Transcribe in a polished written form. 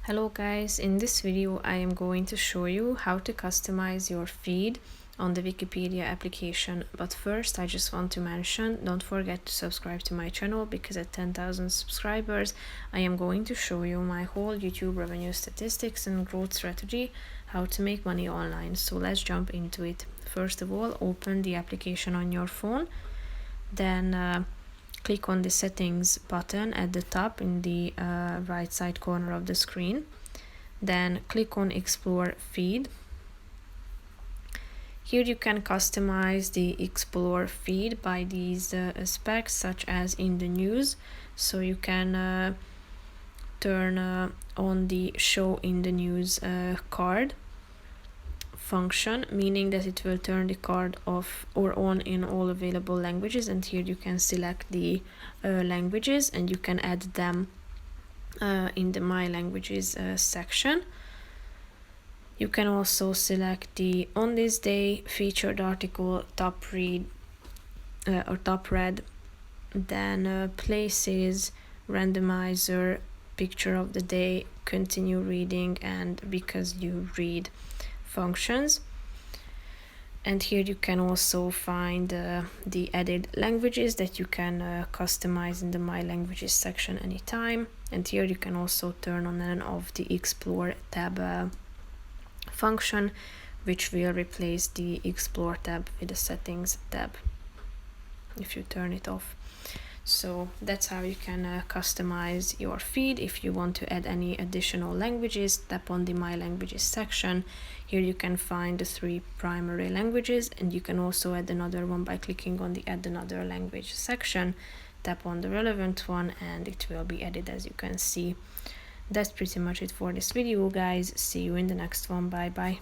Hello guys, in this video I am going to show you how to customize your feed on the Wikipedia application. But first I just want to mention, don't forget to subscribe to my channel because at 10,000 subscribers I am going to show you my whole YouTube revenue statistics and growth strategy, how to make money online. So let's jump into it. First of all, open the application on your phone, then click on the settings button at the top in the right side corner of the screen. Then click on explore feed. Here you can customize the explore feed by these specs, such as in the news. So you can turn on the show in the news card function, meaning that it will turn the card off or on in all available languages, and here you can select the languages and you can add them in the my languages section. You can also select the on this day, featured article, top read or top read, then places, randomizer, picture of the day, continue reading, and because you read functions. And here you can also find the added languages that you can customize in the my languages section anytime. And here you can also turn on and off the explore tab function, which will replace the explore tab with the settings tab if you turn it off. So that's how you can customize your feed. If you want to add any additional languages, tap on the my languages section. Here you can find the 3 primary languages, and you can also add another one by clicking on the add another language section. Tap on the relevant one and it will be added, as you can see. That's pretty much it for this video, guys. See you in the next one. Bye bye.